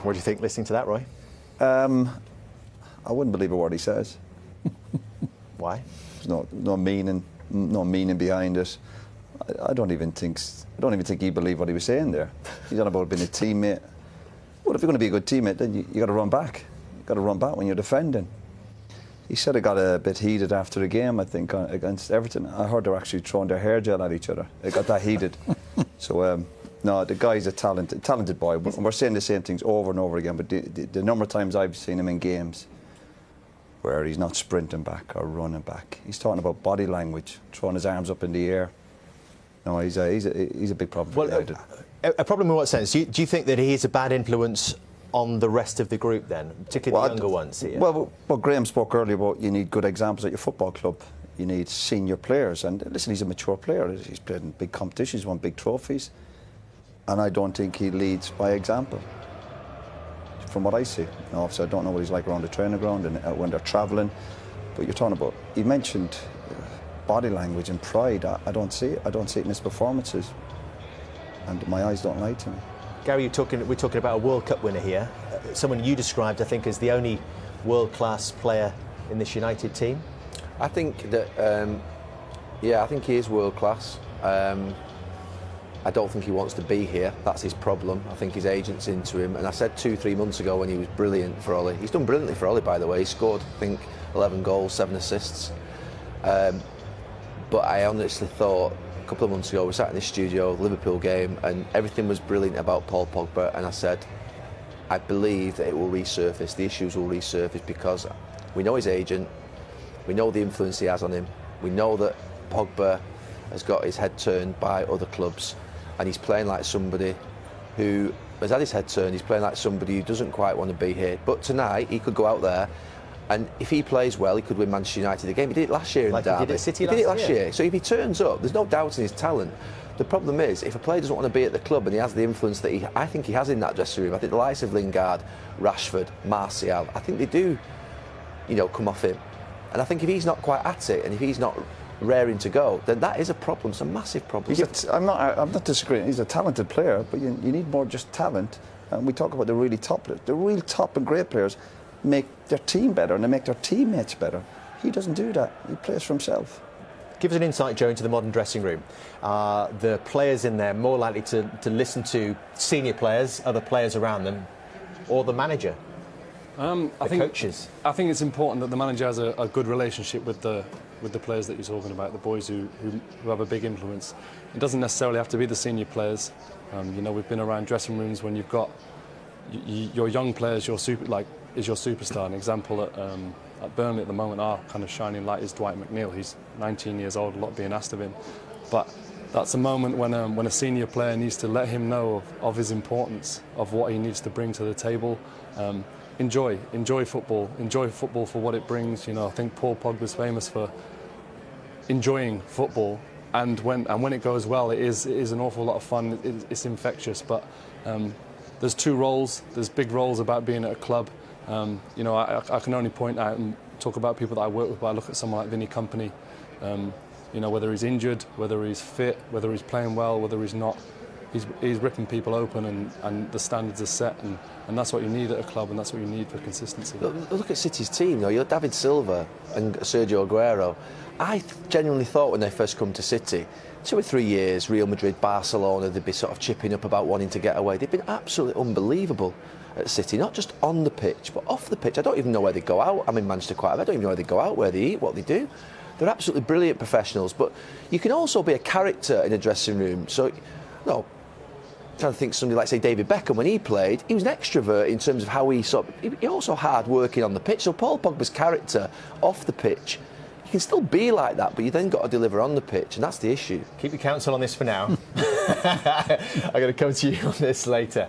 What do you think listening to that, Roy? I wouldn't believe a word he says. Why? There's no meaning behind it. I don't even think he believed what he was saying there. He's on about being a teammate. Well, if you're going to be a good teammate, then you got to run back. You got to run back when you're defending. He said it got a bit heated after the game, I think, against Everton. I heard they were actually throwing their hair gel at each other. It got that heated. So, no, the guy's a talented boy. And we're saying the same things over and over again, but the number of times I've seen him in games where he's not sprinting back or running back. He's talking about body language, throwing his arms up in the air. No, he's a big problem for United. A problem in what sense? Do you think that he is a bad influence on the rest of the group then, particularly the younger ones here? Well, Graham spoke earlier about you need good examples at your football club. You need senior players. And listen, he's a mature player. He's played in big competitions, won big trophies. And I don't think he leads by example, from what I see. Now, obviously, I don't know what he's like around the training ground and when they're travelling. But you're talking about, you mentioned body language and pride. I don't see it. I don't see it in his performances. And my eyes don't lie to me. Gary, we're talking about a World Cup winner here. Someone you described, I think, as the only world-class player in this United team. I think that, I think he is world-class. I don't think he wants to be here. That's his problem. I think his agent's into him. And I said 2-3 months ago when he was brilliant for Ollie. He's done brilliantly for Ollie, by the way. He scored, I think, 11 goals, 7 assists. But I honestly thought a couple of months ago, we sat in this studio, Liverpool game, and everything was brilliant about Paul Pogba. And I said, I believe that it will resurface. The issues will resurface because we know his agent. We know the influence he has on him. We know that Pogba has got his head turned by other clubs. And he's playing like somebody who has had his head turned. He's playing like somebody who doesn't quite want to be here. But tonight, he could go out there, and if he plays well, he could win Manchester United the game. He did it last year in the derby. He did it at City He did it last year. So if he turns up, there's no doubt in his talent. The problem is, if a player doesn't want to be at the club and he has the influence that I think he has in that dressing room, I think the likes of Lingard, Rashford, Martial, I think they do, come off him. And I think if he's not quite at it, and if he's not raring to go, then that is a problem. It's a massive problem. I'm not disagreeing. He's a talented player, but you need more just talent. And we talk about the really top players. The real top and great players make their team better and they make their teammates better. He doesn't do that. He plays for himself. Give us an insight, Joe, into the modern dressing room. Are the players in there more likely to listen to senior players, other players around them, or the manager? Coaches? I think it's important that the manager has a good relationship with the players that you're talking about, the boys who have a big influence. It doesn't necessarily have to be the senior players. We've been around dressing rooms when you've got your young players, is your superstar. An example at Burnley at the moment, our kind of shining light is Dwight McNeil. He's 19 years old, a lot being asked of him. But that's a moment when a senior player needs to let him know of his importance, of what he needs to bring to the table. Enjoy football. Enjoy football for what it brings. I think Paul Pogba's famous for enjoying football, and when it goes well, it is an awful lot of fun. It's infectious. But there's two roles. There's big roles about being at a club. I can only point out and talk about people that I work with, but I look at someone like Vinny Kompany. Whether he's injured, whether he's fit, whether he's playing well, whether he's not. He's ripping people open, and the standards are set, and that's what you need at a club, and that's what you need for consistency. Look at City's team, though. You're David Silva and Sergio Aguero. I genuinely thought when they first come to City, 2 or 3 years, Real Madrid, Barcelona, they'd be sort of chipping up about wanting to get away. They've been absolutely unbelievable at City, not just on the pitch, but off the pitch. I don't even know where they go out. I'm in Manchester quite a bit. I don't even know where they go out, where they eat, what they do. They're absolutely brilliant professionals, but you can also be a character in a dressing room. So, I'm trying to think of somebody like, say, David Beckham, when he played, he was an extrovert in terms of how he also hard working on the pitch. So Paul Pogba's character off the pitch, you can still be like that, but you then got to deliver on the pitch, and that's the issue. Keep your counsel on this for now. I'm going to come to you on this later.